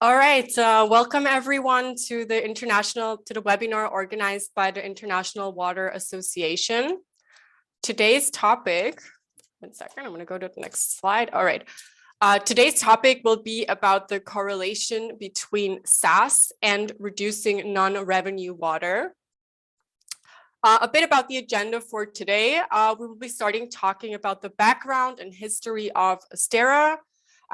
All right, welcome everyone to the webinar organized by the International Water Association. Today's topic, one second, I'm going to go to the next slide. All right, today's topic will be about the correlation between SaaS and reducing non-revenue water. A bit about the agenda for today. We will be starting talking about the background and history of ASTERRA.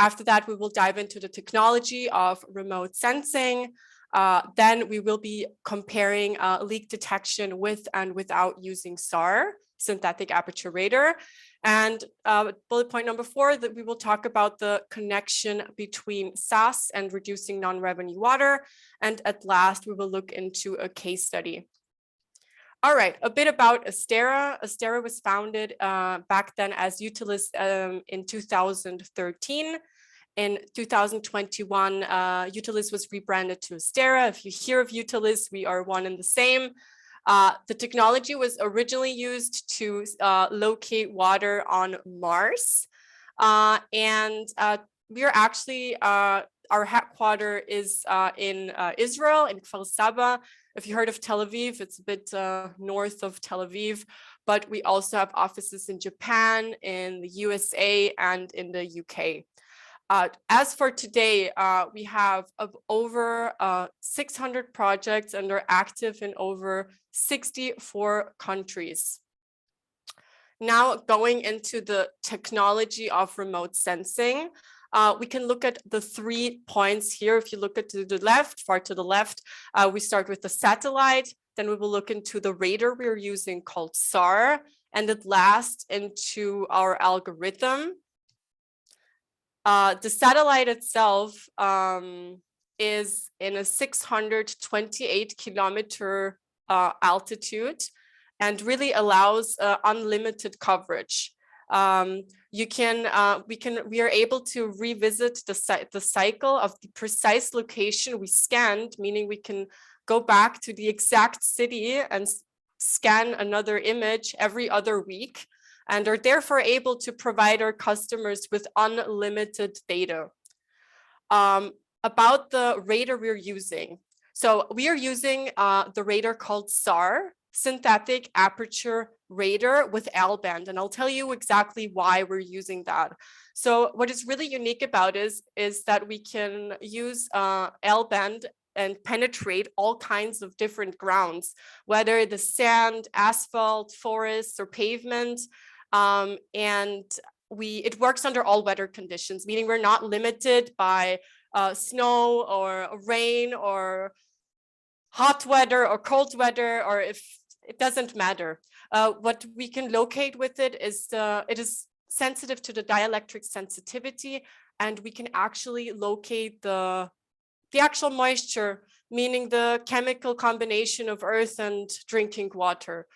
After that, we will dive into the technology of remote sensing. Then we will be comparing leak detection with and without using SAR, synthetic aperture radar. And bullet point number 4, that we will talk about the connection between SaaS and reducing non-revenue water. And at last, we will look into a case study. All right, a bit about ASTERRA. ASTERRA was founded back then as Utilis in 2013. In 2021, Utilis was rebranded to ASTERRA. If you hear of Utilis, we are one and the same. The technology was originally used to locate water on Mars. We are actually, our headquarters is in Israel, in Kfar Saba. If you heard of Tel Aviv, it's a bit north of Tel Aviv, but we also have offices in Japan, in the USA, and in the UK. As for today, we have over 600 projects and are active in over 64 countries. Now going into the technology of remote sensing, we can look at the 3 points here. If you look at to the left, far to the left, we start with the satellite, then we will look into the radar we're using called SAR, and at last into our algorithm. The satellite itself is in a 628 kilometer altitude and really allows unlimited coverage. We are able to revisit the cycle of the precise location we scanned, meaning we can go back to the exact city and scan another image every other week, and are therefore able to provide our customers with unlimited data. About the radar we're using. So we are using the radar called SAR, synthetic aperture radar with L-band, and I'll tell you exactly why we're using that. So what is really unique about is that we can use L-band and penetrate all kinds of different grounds, whether the sand, asphalt, forests, or pavement. It works under all weather conditions, meaning we're not limited by snow or rain or hot weather or cold weather, or if it doesn't matter. What we can locate with it is it is sensitive to the dielectric sensitivity, and we can actually locate the actual moisture, meaning the chemical combination of earth and drinking water.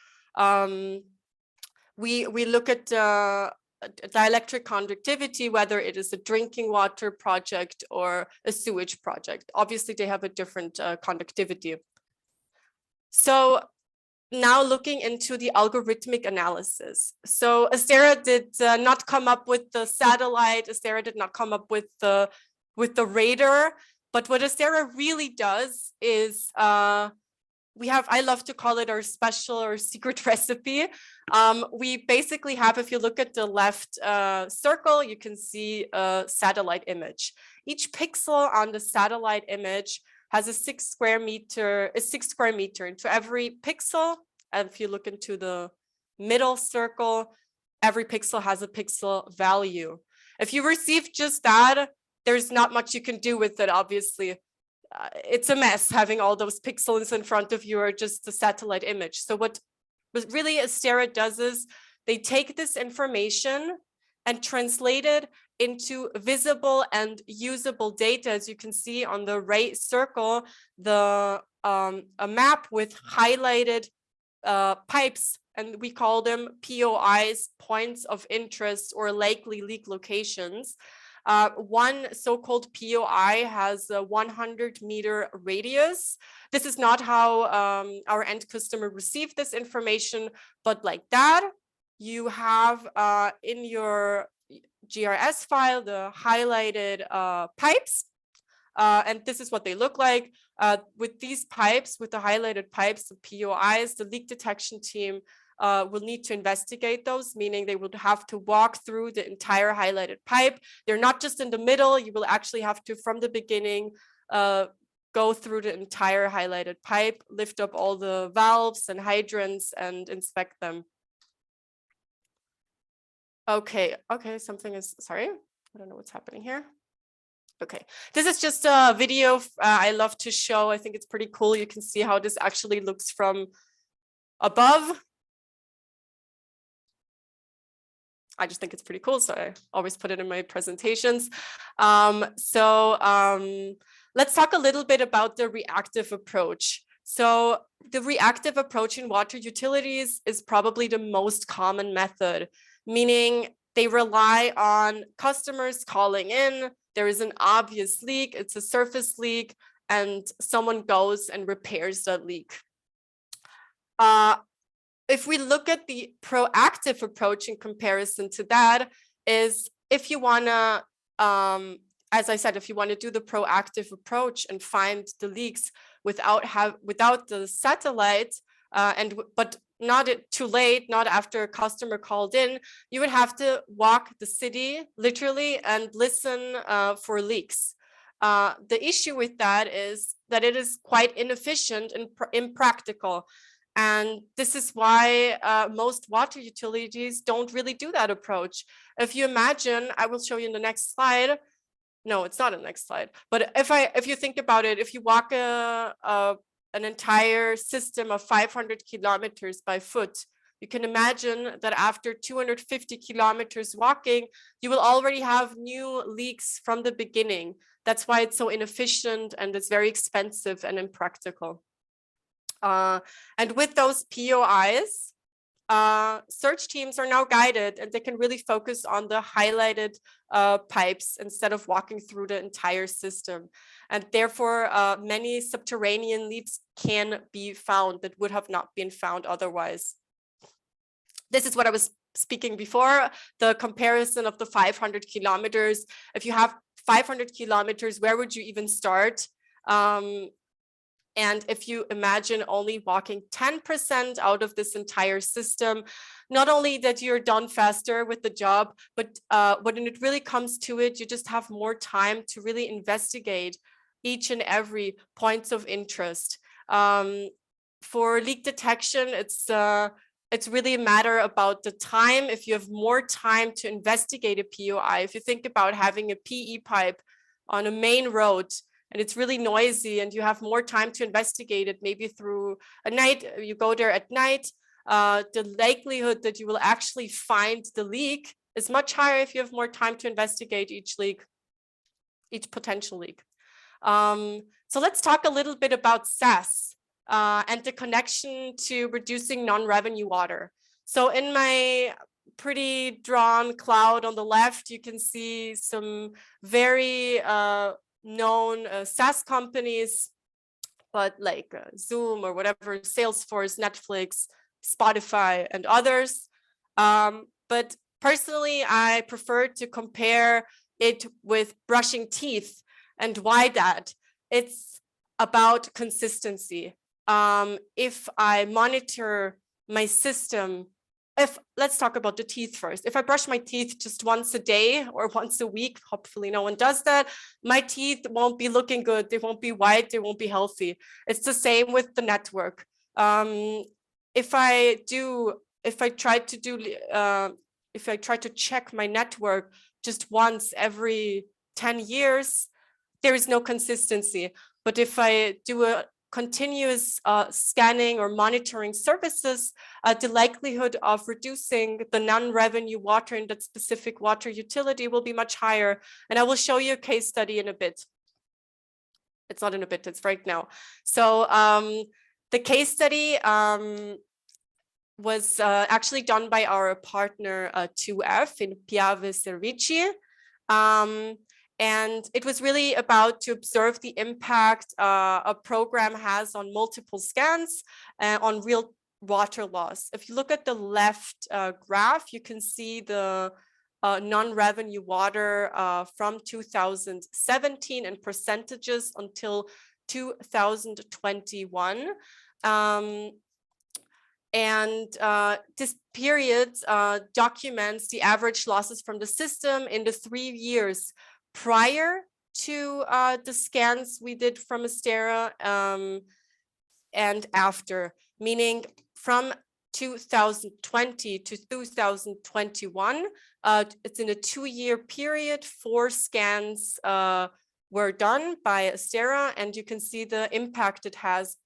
We look at dielectric conductivity, whether it is a drinking water project or a sewage project. Obviously, they have a different conductivity. So now looking into the algorithmic analysis. So ASTERRA did not come up with the satellite. ASTERRA did not come up with the radar. But what ASTERRA really does is I love to call it our special or secret recipe. We basically have, if you look at the left circle, you can see a satellite image. Each pixel on the satellite image has a 6 square meter. Into every pixel, and if you look into the middle circle, every pixel has a pixel value. If you receive just that, there's not much you can do with it, obviously. It's a mess having all those pixels in front of you or just the satellite image. So what really ASTERRA does is they take this information and translate it into visible and usable data. As you can see on the right circle, a map with highlighted pipes, and we call them POIs, points of interest or likely leak locations. One so-called POI has a 100-meter radius. This is not how our end customer received this information, but like that, you have in your GRS file the highlighted pipes, And this is what they look like. With these pipes, with the highlighted pipes, the POIs, the leak detection team will need to investigate those, meaning they would have to walk through the entire highlighted pipe. They're not just in the middle. You will actually have to, from the beginning, go through the entire highlighted pipe, lift up all the valves and hydrants and inspect them. Okay, something is, sorry, I don't know what's happening here. Okay, this is just a video I love to show. I think it's pretty cool. You can see how this actually looks from above. I just think it's pretty cool, so I always put it in my presentations. Let's talk a little bit about the reactive approach. So the reactive approach in water utilities is probably the most common method, meaning they rely on customers calling in. There is an obvious leak, it's a surface leak, and someone goes and repairs that leak. If we look at the proactive approach in comparison to that, is if you want to, as I said, if you want to do the proactive approach and find the leaks without the satellite, but not too late, not after a customer called in, you would have to walk the city literally and listen for leaks. The issue with that is that it is quite inefficient and impractical. And this is why most water utilities don't really do that approach. If you imagine, I will show you in the next slide. No, it's not in the next slide. But if you think about it, if you walk an entire system of 500 kilometers by foot, you can imagine that after 250 kilometers walking, you will already have new leaks from the beginning. That's why it's so inefficient and it's very expensive and impractical. And with those POIs, search teams are now guided and they can really focus on the highlighted pipes instead of walking through the entire system. And therefore, many subterranean leaks can be found that would have not been found otherwise. This is what I was speaking before, the comparison of the 500 kilometers. If you have 500 kilometers, where would you even start? And if you imagine only walking 10% out of this entire system, not only that you're done faster with the job, but when it really comes to it, you just have more time to really investigate each and every points of interest. For leak detection, it's really a matter about the time. If you have more time to investigate a POI, if you think about having a PE pipe on a main road, and it's really noisy and you have more time to investigate it, maybe through a night, you go there at night, the likelihood that you will actually find the leak is much higher if you have more time to investigate each leak, each potential leak. So let's talk a little bit about SaaS and the connection to reducing non-revenue water. So in my pretty drawn cloud on the left, you can see some very known SaaS companies, but like Zoom or whatever, Salesforce, Netflix, Spotify, and others. But personally, I prefer to compare it with brushing teeth. And why that? It's about consistency. If I monitor my system, let's talk about the teeth first. If I brush my teeth just once a day or once a week, hopefully no one does that, my teeth won't be looking good. They won't be white. They won't be healthy. It's the same with the network. If I try to check my network just once every 10 years, there is no consistency. But if I do a continuous scanning or monitoring services, the likelihood of reducing the non-revenue water in that specific water utility will be much higher. And I will show you a case study in a bit. It's not in a bit, it's right now. So the case study was actually done by our partner 2F in Piave Servici. And it was really about to observe the impact a program has on multiple scans on real water loss. If you look at the left graph, you can see the non-revenue water from 2017 in percentages until 2021. This period documents the average losses from the system in the 3 years prior to the scans we did from ASTERRA and after, meaning from 2020 to 2021, it's in a 2-year period. 4 scans were done by ASTERRA, and you can see the impact it has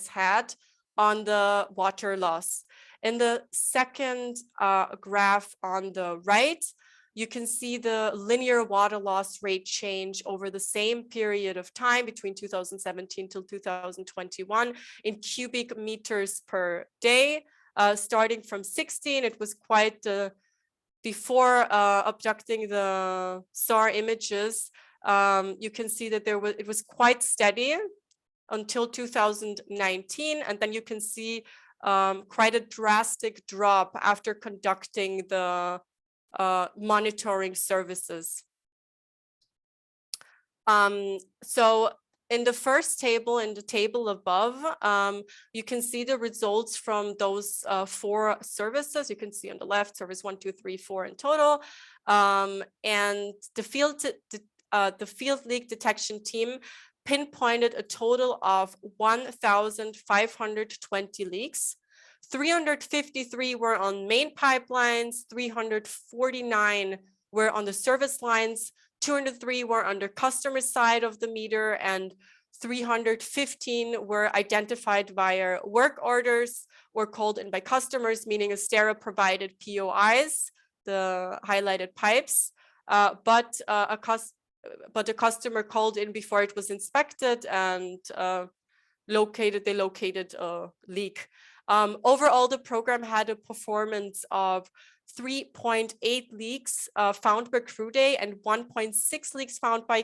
had on the water loss. In the second graph on the right, you can see the linear water loss rate change over the same period of time between 2017 till 2021 in cubic meters per day. Starting from 16, it was quite before abducting the SAR images. You can see that it was quite steady until 2019, and then you can see quite a drastic drop after conducting the monitoring services. So in the first table, in the table above, you can see the results from those 4 services. You can see on the left, service 1, 2, 3, 4 in total. And the field leak detection team pinpointed a total of 1,520 leaks. 353 were on main pipelines, 349 were on the service lines, 203 were on the customer side of the meter, and 315 were identified via work orders or called in by customers, meaning ASTERRA provided POIs, the highlighted pipes, but the customer called in before it was inspected and they located a leak. Overall, the program had a performance of 3.8 leaks found per crew day and 1.6 leaks found by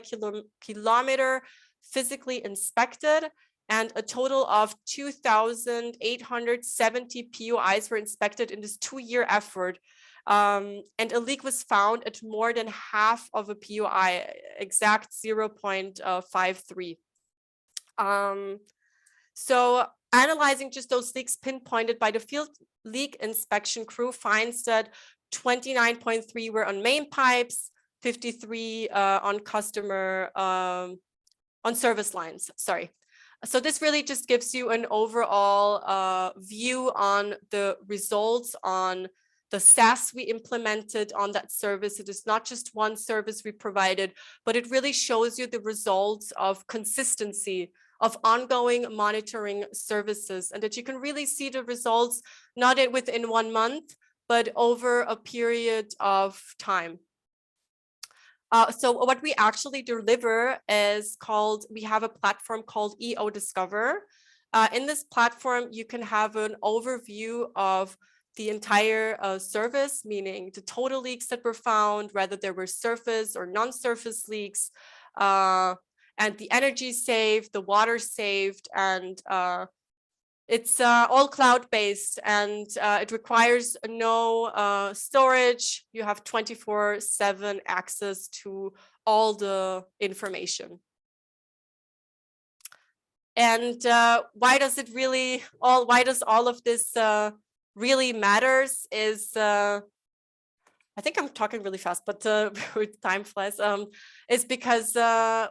kilometer physically inspected, and a total of 2,870 POIs were inspected in this 2-year effort. And a leak was found at more than half of a POI, exact 0.53. So analyzing just those leaks pinpointed by the field leak inspection crew finds that 29.3 were on main pipes, 53 on service lines, sorry. So this really just gives you an overall view on the results on the SaaS we implemented on that service. It is not just one service we provided, but it really shows you the results of consistency of ongoing monitoring services, and that you can really see the results not within 1 month, but over a period of time. So what we actually deliver is we have a platform called EO Discover. In this platform, you can have an overview of the entire service, meaning the total leaks that were found, whether there were surface or non-surface leaks, and the energy saved, the water saved, and it's all cloud-based, and it requires no storage. You have 24/7 access to all the information. And why does all of this really matters is, I think I'm talking really fast, but time flies, is because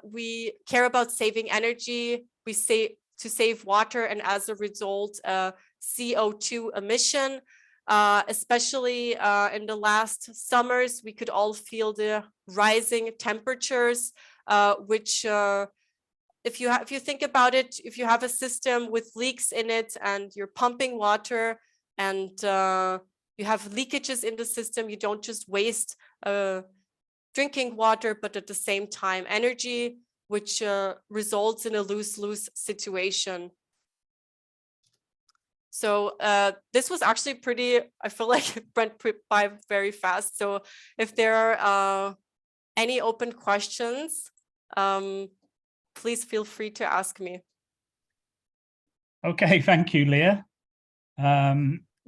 we care about saving energy, to save water, and as a result, CO2 emission, especially in the last summers, we could all feel the rising temperatures, which if you think about it, if you have a system with leaks in it and you're pumping water and you have leakages in the system, you don't just waste drinking water, but at the same time energy, which results in a lose-lose situation. So this was actually I feel like it went by very fast. So if there are any open questions, please feel free to ask me. Okay, thank you, Lea.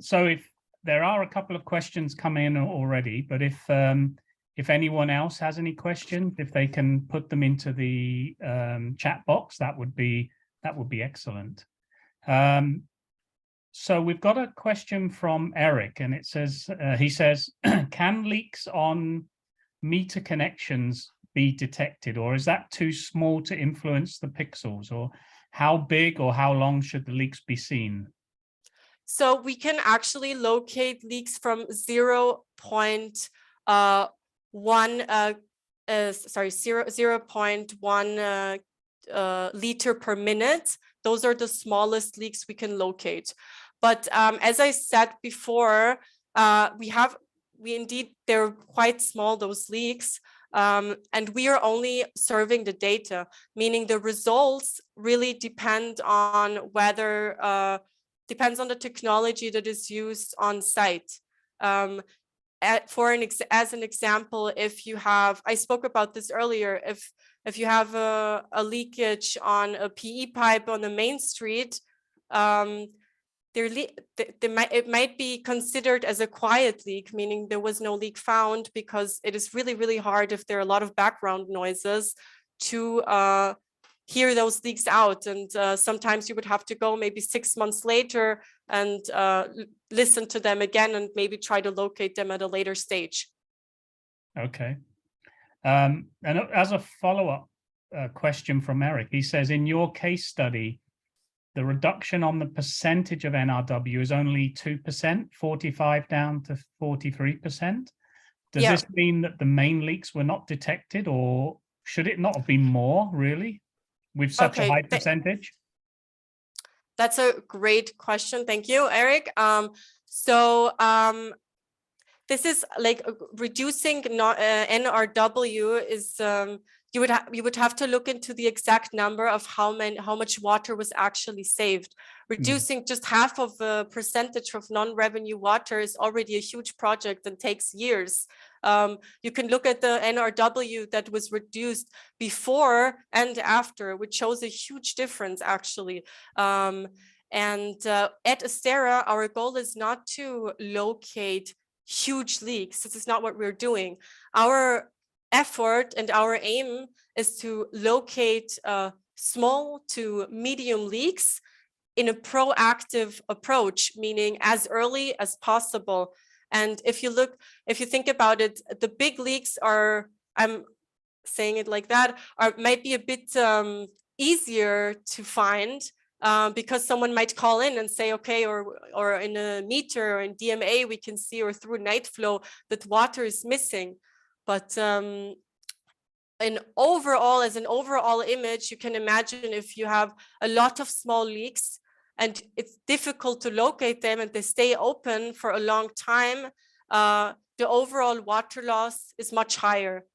So if there are a couple of questions come in already, but if anyone else has any questions, if they can put them into the chat box, that would be excellent. So we've got a question from Eric, and it says, he says, can leaks on meter connections be detected, or is that too small to influence the pixels, or how big or how long should the leaks be seen? So we can actually locate leaks from 0.1 liter per minute. Those are the smallest leaks we can locate. But as I said before, they're quite small, those leaks. And we are only serving the data, meaning the results really depend on whether, depends on the technology that is used on site. As an example, if you have, I spoke about this earlier, if you have a leakage on a PE pipe on the main street, it might be considered as a quiet leak, meaning there was no leak found, because it is really, really hard if there are a lot of background noises to hear those leaks out. And sometimes you would have to go maybe 6 months later and listen to them again and maybe try to locate them at a later stage. Okay. And as a follow-up question from Eric, he says, in your case study, the reduction on the percentage of NRW is only 2%, 45 down to 43%. Does this mean that the main leaks were not detected, or should it not have been more, really, with such a high percentage? That's a great question. Thank you, Eric. This is like reducing NRW is you would have to look into the exact number of how much water was actually saved. Reducing just half of a percentage of non-revenue water is already a huge project and takes years. You can look at the NRW that was reduced before and after, which shows a huge difference actually. At ASTERRA, our goal is not to locate huge leaks. This is not what we're doing. Our effort and our aim is to locate small to medium leaks in a proactive approach, meaning as early as possible. And if you think about it, the big leaks are, I'm saying it like that, might be a bit easier to find because someone might call in and say, okay, or in a meter or in DMA, we can see, or through night flow, that water is missing. But as an overall image, you can imagine if you have a lot of small leaks and it's difficult to locate them and they stay open for a long time, the overall water loss is much higher.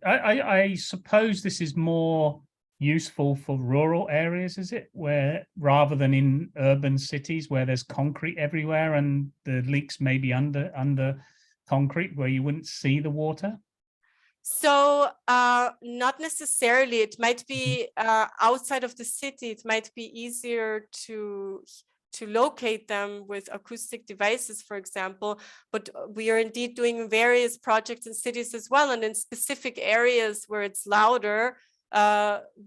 I suppose this is more useful for rural areas, is it? Where rather than in urban cities where there's concrete everywhere and the leaks may be under concrete where you wouldn't see the water? So not necessarily. It might be outside of the city. It might be easier to locate them with acoustic devices, for example. But we are indeed doing various projects in cities as well. And in specific areas where it's louder,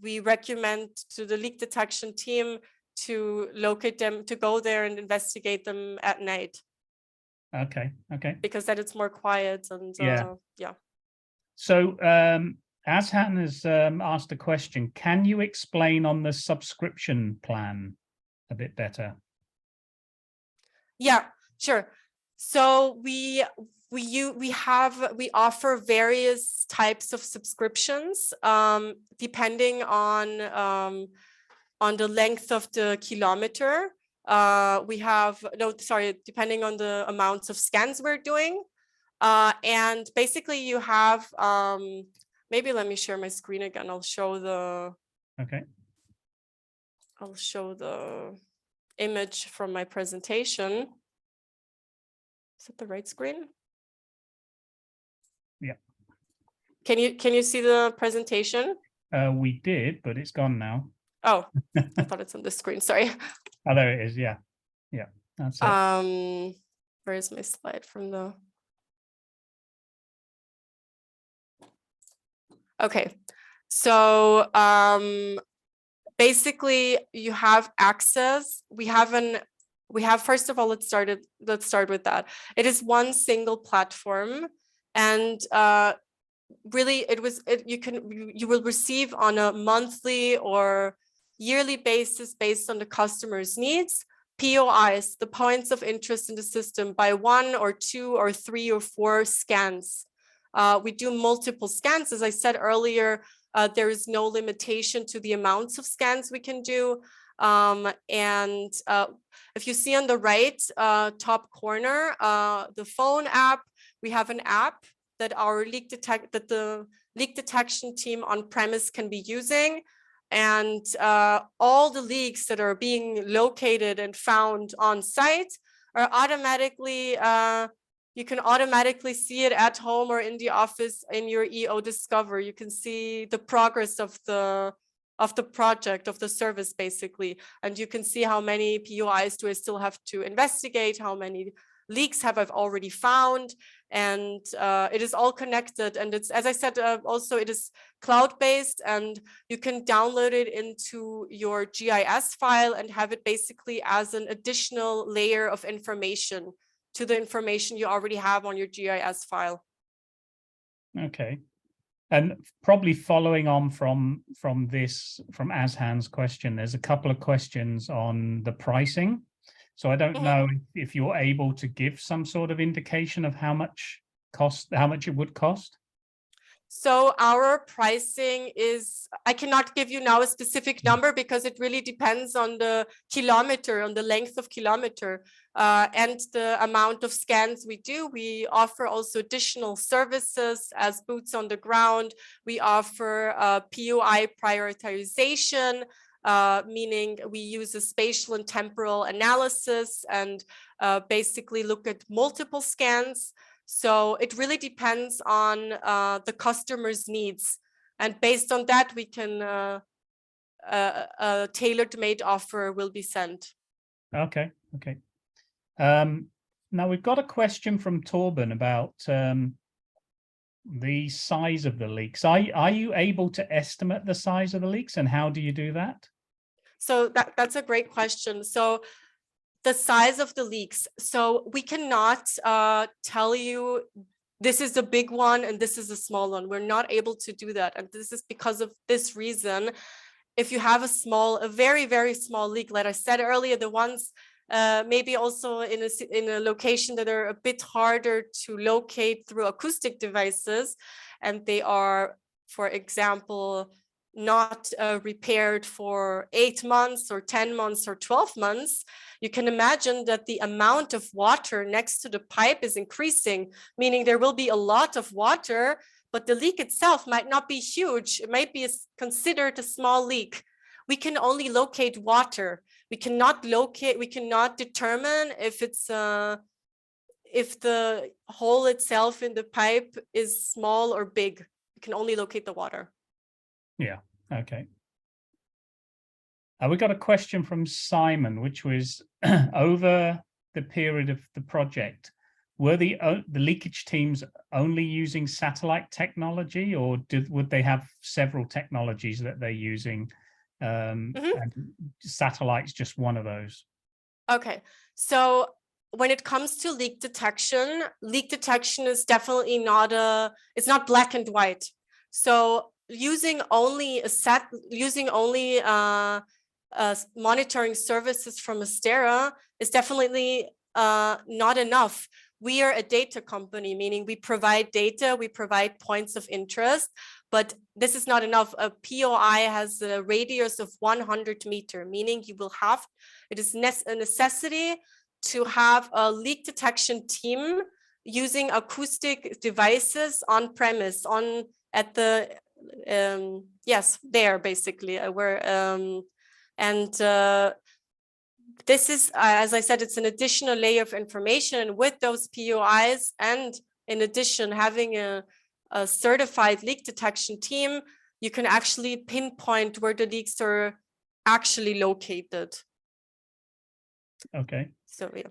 we recommend to the leak detection team to locate them, to go there and investigate them at night. Okay. Because then it's more quiet and yeah. So Azhan has asked a question. Can you explain on the subscription plan a bit better? Yeah, sure. So we offer various types of subscriptions depending on the length of the kilometer. Depending on the amounts of scans we're doing. And basically you have, maybe let me share my screen again. I'll show the image from my presentation. Is it the right screen? Yeah. Can you see the presentation? We did, but it's gone now. Oh, I thought it's on the screen. Sorry. Oh, there it is. Yeah. That's it. Where is my slide from the? Okay, so basically you have access. We have first of all, let's start with that. It is one single platform, and really you will receive on a monthly or yearly basis based on the customer's needs, POIs, the points of interest in the system, by 1 or 2 or 3 or 4 scans. We do multiple scans. As I said earlier, there is no limitation to the amounts of scans we can do. If you see on the right top corner, the phone app, we have an app that the leak detection team on premise can be using. And all the leaks that are being located and found on site are automatically, you can automatically see it at home or in the office in your EO Discover. You can see the progress of the project, of the service, basically. And you can see how many POIs do I still have to investigate, how many leaks have I already found, and it is all connected. And it's, as I said, also it is cloud-based, and you can download it into your GIS file and have it basically as an additional layer of information to the information you already have on your GIS file. Okay. And probably following on from Azhan's question, there's a couple of questions on the pricing. So I don't know if you're able to give some sort of indication of how much it would cost. So our pricing is, I cannot give you now a specific number because it really depends on the kilometer, on the length of kilometer, and the amount of scans we do. We offer also additional services as boots on the ground. We offer POI prioritization, meaning we use a spatial and temporal analysis and basically look at multiple scans. So it really depends on the customer's needs. And based on that, we can, a tailored-made offer will be sent. Okay, okay. Now we've got a question from Torben about the size of the leaks. Are you able to estimate the size of the leaks, and how do you do that? So that's a great question. So the size of the leaks. So we cannot tell you this is a big one and this is a small one. We're not able to do that. And this is because of this reason. If you have a very, very small leak, like I said earlier, the ones maybe also in a location that are a bit harder to locate through acoustic devices, and they are, for example, not repaired for 8 months or 10 months or 12 months, you can imagine that the amount of water next to the pipe is increasing, meaning there will be a lot of water, but the leak itself might not be huge. It might be considered a small leak. We can only locate water. We cannot determine if it's if the hole itself in the pipe is small or big. We can only locate the water. Yeah, okay. We got a question from Simon, which was over the period of the project, were the leakage teams only using satellite technology, or would they have several technologies that they're using? And satellite's just one of those. Okay, so when it comes to leak detection is definitely it's not black and white. So using only monitoring services from ASTERRA is definitely not enough. We are a data company, meaning we provide data, we provide points of interest, but this is not enough. A POI has a radius of 100 meters, meaning it is a necessity to have a leak detection team using acoustic devices on premise, at the yes, there basically this is, as I said, it's an additional layer of information with those POIs, and in addition, having a certified leak detection team, you can actually pinpoint where the leaks are actually located. Okay. So yeah.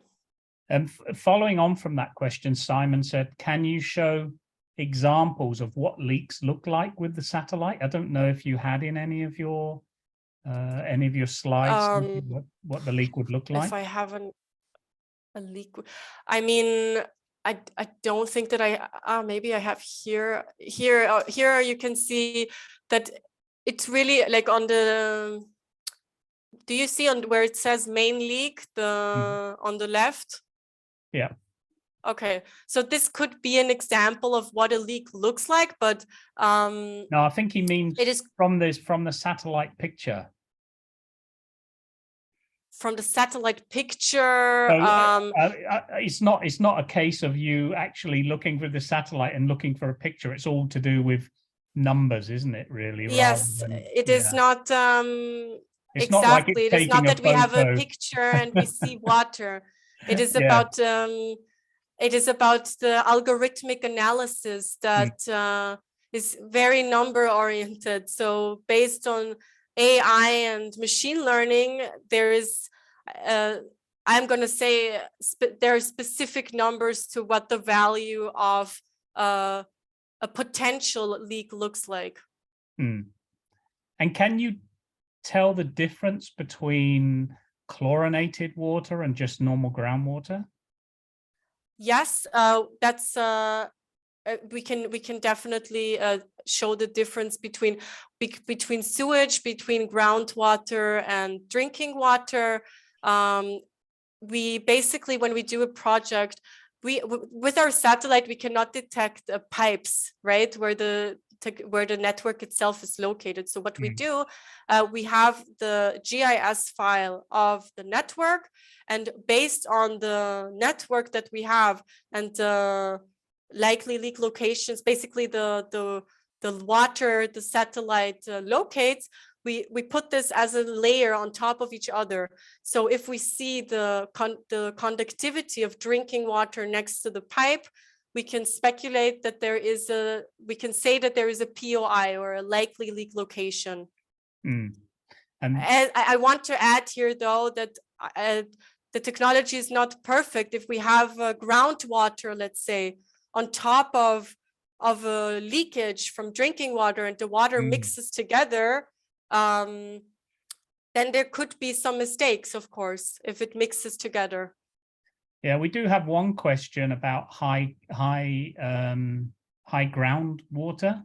And following on from that question, Simon said, can you show examples of what leaks look like with the satellite? I don't know if you had in any of your slides what the leak would look like. If I have a leak, I mean, I don't think that maybe I have here you can see that it's really like on the, do you see on where it says main leak, on the left? Yeah. Okay, so this could be an example of what a leak looks like, but no, I think he means it is from the satellite picture. From the satellite picture. So, it's not a case of you actually looking for the satellite and looking for a picture. It's all to do with numbers, isn't it, really? Yes, it is not it's exactly. Not like it's it is not that we have a picture and we see water. It is about the algorithmic analysis that is very number oriented. So based on AI and machine learning, there is I'm going to say there are specific numbers to what the value of a potential leak looks like. And can you tell the difference between chlorinated water and just normal groundwater? Yes, that's we can definitely show the difference between sewage, between groundwater and drinking water. We basically, when we do a project, with our satellite, we cannot detect pipes, right, where the network itself is located. So what we do, we have the GIS file of the network, and based on the network that we have and the likely leak locations, basically the water the satellite locates, we put this as a layer on top of each other. So if we see the conductivity of drinking water next to the pipe, we can speculate that we can say that there is a POI, or a likely leak location. And I want to add here, though, that the technology is not perfect. If we have groundwater, let's say, on top of a leakage from drinking water, and the water mixes together, then there could be some mistakes, of course, if it mixes together. Yeah, we do have one question about high groundwater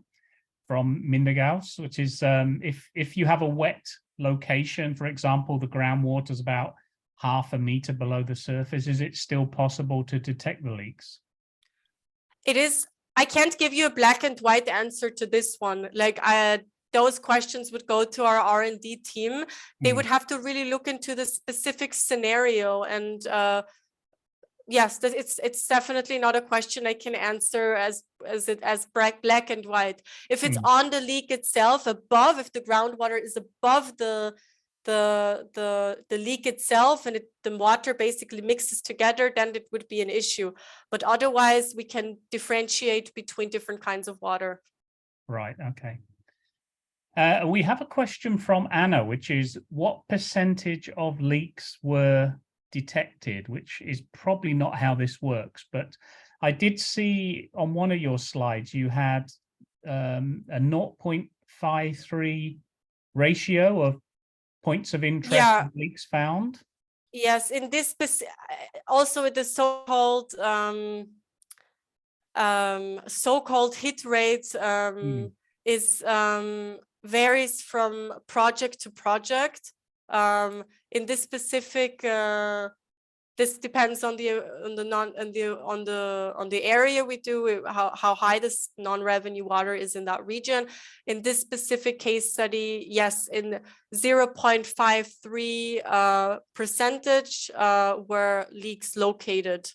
from Mindergaus, which is if you have a wet location, for example, the groundwater is about 0.5 meter below the surface, is it still possible to detect the leaks? It is. I can't give you a black and white answer to this one. Like those questions would go to our R&D team. They would have to really look into the specific scenario, and yes, it's definitely not a question I can answer as black and white. If it's on the leak itself, above, if the groundwater is above the leak itself, and the water basically mixes together, then it would be an issue. But otherwise, we can differentiate between different kinds of water. Right. Okay. We have a question from Anna, which is, what percentage of leaks were detected, which is probably not how this works, but I did see on one of your slides you had a 0.53 ratio of points of interest and leaks found. Yes, in this also with the so-called hit rates is varies from project to project. In this specific, this depends on the area we do, how high this non-revenue water is in that region. In this specific case study, yes, in 0.53 percentage were leaks located.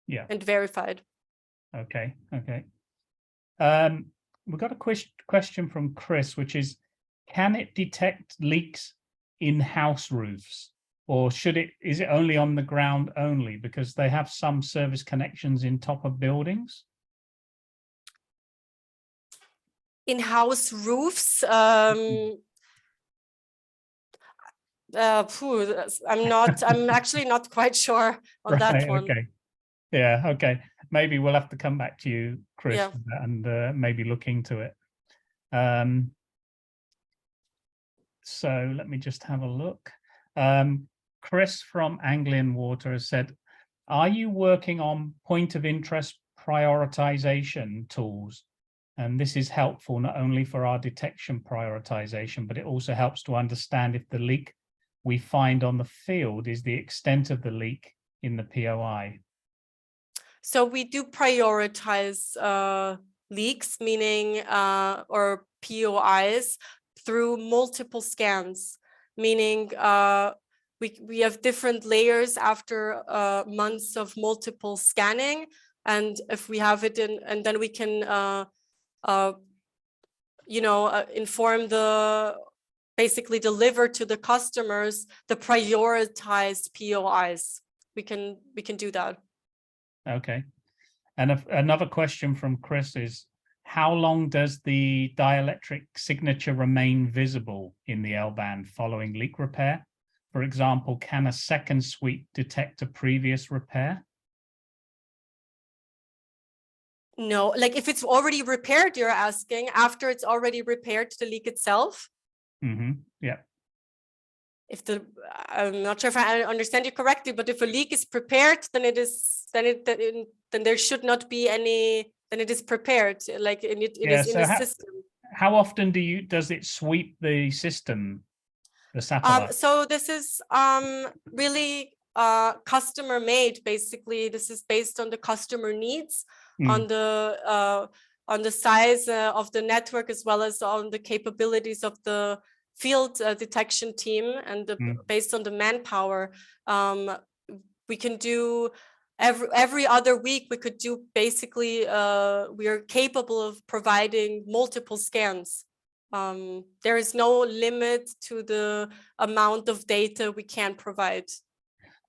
Yeah. And verified. Okay. Okay. We've got a question from Chris, which is, can it detect leaks in house roofs, or is it only on the ground only, because they have some service connections in top of buildings? In house roofs, I'm actually not quite sure on that Right, one. okay. Yeah, okay. Maybe we'll have to come back to you, Chris, Yeah. with that and maybe look into it. So let me just have a look. Chris from Anglian Water has said, are you working on point of interest prioritization tools? And this is helpful not only for our detection prioritization, but it also helps to understand if the leak we find on the field is the extent of the leak in the POI. So we do prioritize leaks, meaning or POIs through multiple scans, meaning we have different layers after months of multiple scanning, and if we have it in, and then we can inform basically deliver to the customers the prioritized POIs. We can do that. Okay. And another question from Chris is, how long does the dielectric signature remain visible in the L-band following leak repair? For example, can a second sweep detect a previous repair? No, like if it's already repaired, you're asking, after it's already repaired, the leak itself? Yeah. I'm not sure if I understand you correctly, but if a leak is prepared, then then there should not be any, then it is prepared, like it is in the system. How often does it sweep the system, the satellite? So this is really customer made, basically. This is based on the customer needs, on the size of the network, as well as on the capabilities of the field detection team, and based on the manpower. We can do every other week. We could do basically, we are capable of providing multiple scans. There is no limit to the amount of data we can provide.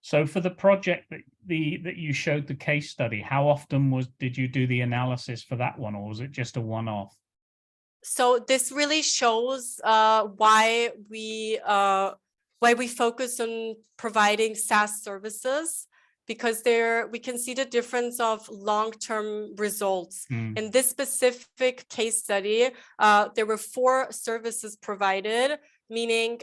So for the project that you showed the case study, how often did you do the analysis for that one, or was it just a one-off? So this really shows why we focus on providing SaaS services, because we can see the difference of long-term results. In this specific case study, there were 4 services provided, meaning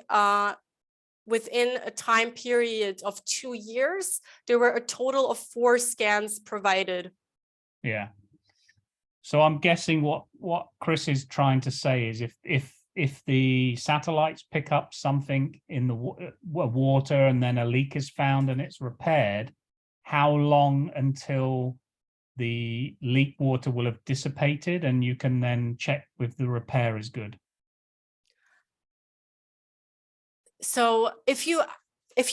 within a time period of 2 years, there were a total of 4 scans provided. Yeah. So I'm guessing what Chris is trying to say is if the satellites pick up something in the water and then a leak is found and it's repaired, how long until the leak water will have dissipated and you can then check if the repair is good? So if you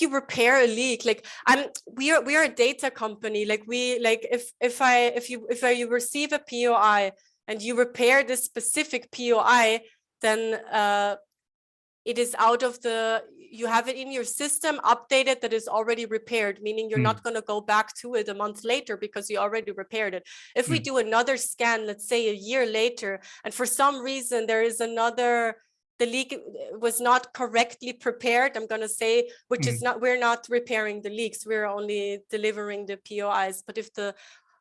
repair a leak, like we are a data company, like if you receive a POI and you repair this specific POI, then it is out of you have it in your system updated that is already repaired, meaning you're not going to go back to it a month later because you already repaired it. If we do another scan, let's say a year later, and for some reason there is the leak was not correctly prepared, I'm going to say, which is not, we're not repairing the leaks, we're only delivering the POIs. But if the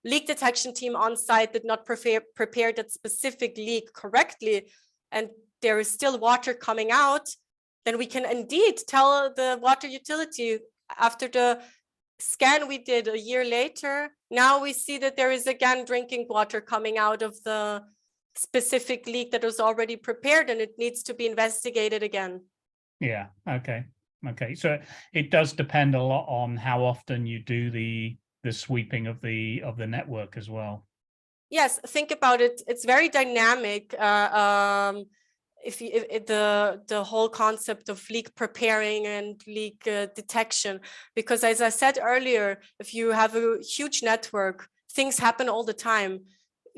leak detection team on site did not prepare that specific leak correctly, and there is still water coming out, then we can indeed tell the water utility, after the scan we did a year later, now we see that there is again drinking water coming out of the specific leak that was already prepared, and it needs to be investigated again. Yeah. Okay. So it does depend a lot on how often you do the sweeping of the network as well. Yes, think about it. It's very dynamic. If the whole concept of leak preparing and leak detection, because as I said earlier, if you have a huge network, things happen all the time.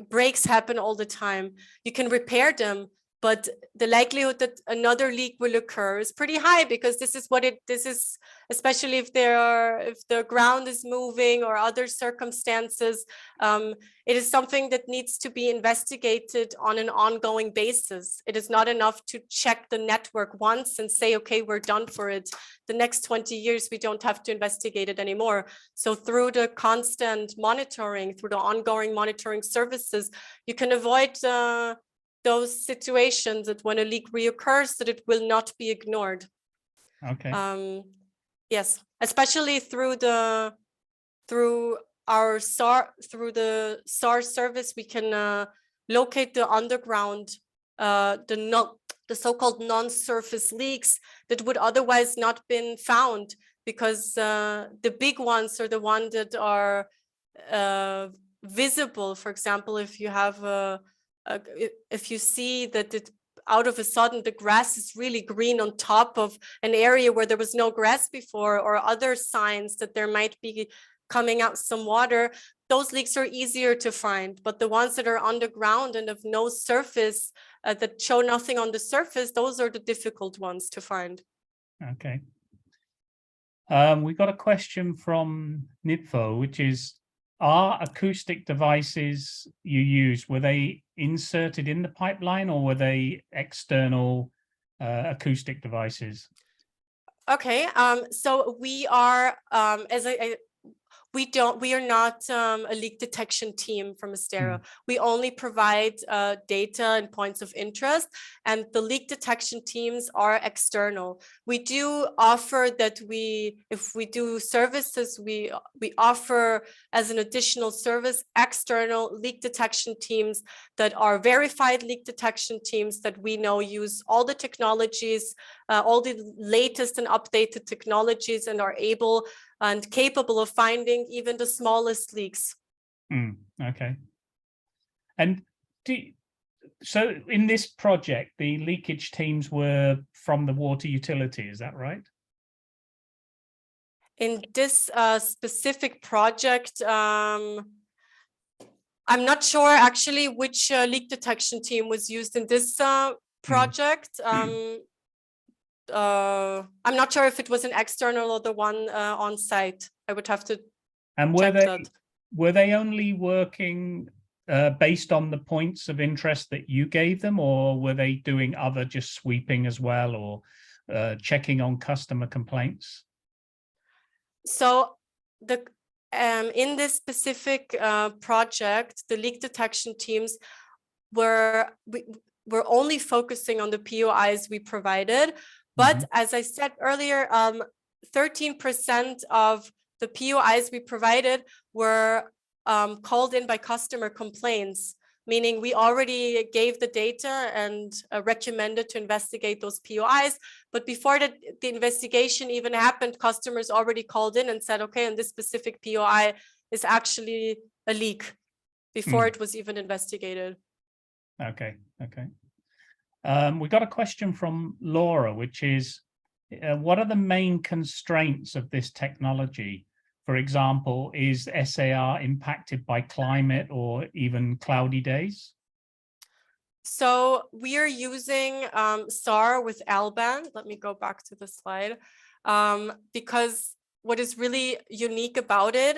Breaks happen all the time. You can repair them, but the likelihood that another leak will occur is pretty high, because this is especially if the ground is moving or other circumstances. It is something that needs to be investigated on an ongoing basis. It is not enough to check the network once and say, okay, we're done for it. The next 20 years, we don't have to investigate it anymore. So through the constant monitoring, through the ongoing monitoring services, you can avoid those situations that when a leak reoccurs, that it will not be ignored. Okay. Yes, especially through our SAR, through the SAR service, we can locate the underground, the so-called non-surface leaks that would otherwise not been found, because the big ones are the ones that are visible. For example, if you have if you see that out of a sudden the grass is really green on top of an area where there was no grass before, or other signs that there might be coming out some water, those leaks are easier to find. But the ones that are underground and of no surface, that show nothing on the surface, those are the difficult ones to find. Okay. We got a question from Nipfo, which is, are acoustic devices you use, were they inserted in the pipeline, or were they external acoustic devices? Okay, so we are, we are not a leak detection team from ASTERRA. We only provide data and points of interest, and the leak detection teams are external. We do offer that if we do services, we offer as an additional service external leak detection teams that are verified leak detection teams that we know use all the technologies, all the latest and updated technologies, and are able and capable of finding even the smallest leaks. Okay. And so in this project, the leakage teams were from the water utility, is that right? In this specific project, I'm not sure actually which leak detection team was used in this project. I'm not sure if it was an external or the one on site. I would have to check that. Were they only working based on the points of interest that you gave them, or were they doing other just sweeping as well, or checking on customer complaints? So in this specific project, the leak detection teams were only focusing on the POIs we provided. But as I said earlier, 13% of the POIs we provided were called in by customer complaints, meaning we already gave the data and recommended to investigate those POIs. But before the investigation even happened, customers already called in and said, okay, and this specific POI is actually a leak, before it was even investigated. Okay, okay. We got a question from Laura, which is, what are the main constraints of this technology? For example, is SAR impacted by climate or even cloudy days? So we are using SAR with L-band. Let me go back to the slide, because what is really unique about it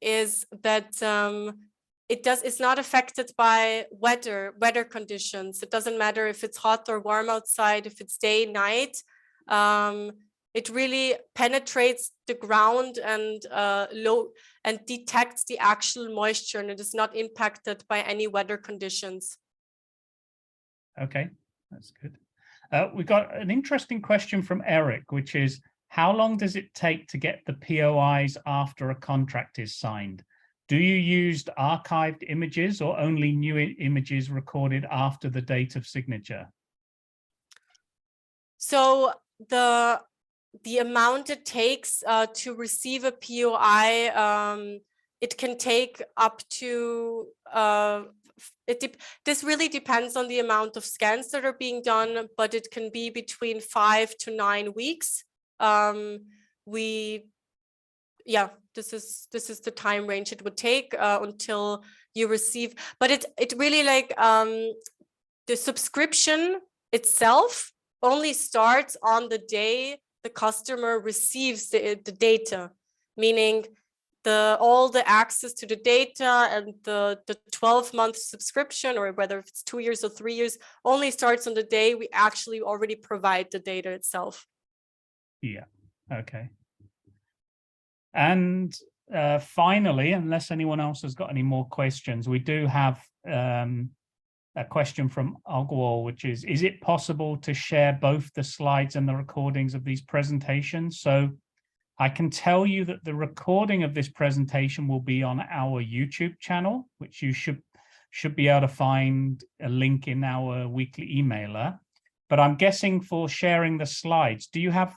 is that it's not affected by weather conditions. It doesn't matter if it's hot or warm outside, if it's day, night. It really penetrates the ground and detects the actual moisture, and it is not impacted by any weather conditions. Okay, that's good. We got an interesting question from Eric, which is, how long does it take to get the POIs after a contract is signed? Do you use archived images or only new images recorded after the date of signature? So the amount it takes to receive a POI, it can take up to, this really depends on the amount of scans that are being done, but it can be between 5 to 9 weeks. This is the time range it would take until you receive, but it really the subscription itself only starts on the day the customer receives the data, meaning all the access to the data and the 12-month subscription, or whether it's 2 years or 3 years, only starts on the day we actually already provide the data itself. Yeah, okay. And finally, unless anyone else has got any more questions, we do have a question from Agwal, which is it possible to share both the slides and the recordings of these presentations? So I can tell you that the recording of this presentation will be on our YouTube channel, which you should be able to find a link in our weekly emailer. But I'm guessing for sharing the slides, do you have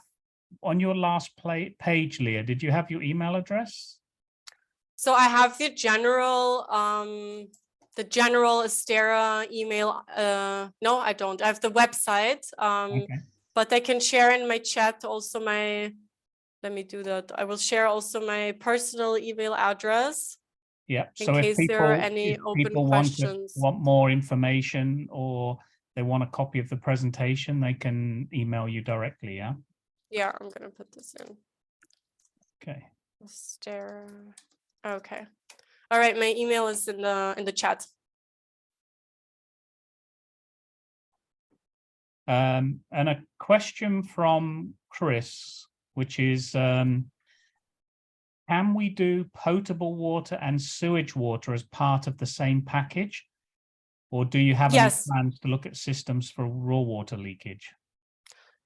on your last page, Lea, did you have your email address? So I have the general ASTERRA email. No, I don't. I have the website, Okay. but I can share in my chat also let me do that. I will share also my personal email address. Yeah. In So case there are any open questions. Want more information, or they want a copy of the presentation, they can email you directly. Yeah. Yeah, I'm gonna put this in. Okay. ASTERRA. Okay. All right. My email is in the chat. And a question from Chris, which is, can we do potable water and sewage water as part of the same package? Or do you have any plans to look at systems for raw water leakage?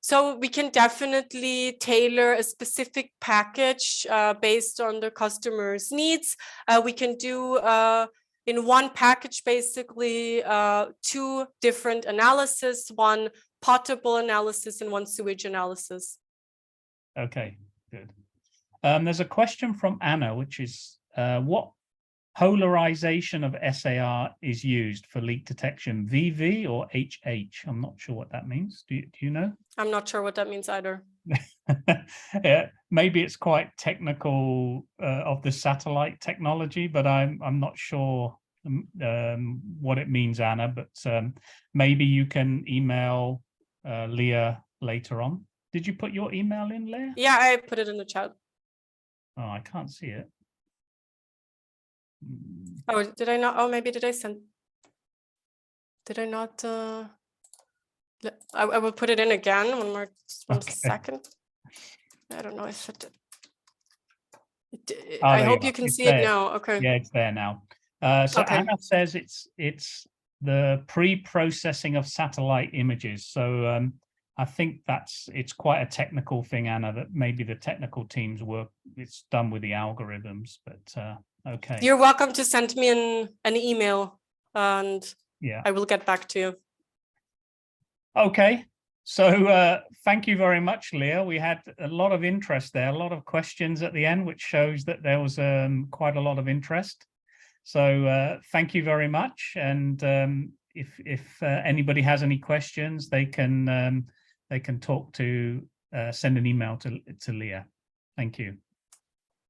So we can definitely tailor a specific package based on the customer's needs. We can do in one package, basically 2 different analysis, one potable analysis and one sewage analysis. Okay, good. There's a question from Anna, which is what polarization of SAR is used for leak detection, VV or HH? I'm not sure what that means. Do you know? I'm not sure what that means either. Yeah, maybe it's quite technical of the satellite technology, but I'm not sure what it means, Anna. But maybe you can email Lea later on. Did you put your email in, Lea? Yeah, I put it in the chat. Oh, I can't see it. Oh, did I not? Oh, maybe did I send? Did I not? I will put it in again. One second. I don't know if it. I hope you can see it now. Okay. Yeah, it's there now. So okay. Anna says it's the pre-processing of satellite images. So I think it's quite a technical thing, Anna, that maybe the technical teams work. It's done with the algorithms, but okay. You're welcome to send me an email, and yeah, I will get back to you. Okay, so thank you very much, Lea. We had a lot of interest there, a lot of questions at the end, which shows that there was quite a lot of interest. So thank you very much. And if anybody has any questions, they can talk to send an email to Lea. Thank you.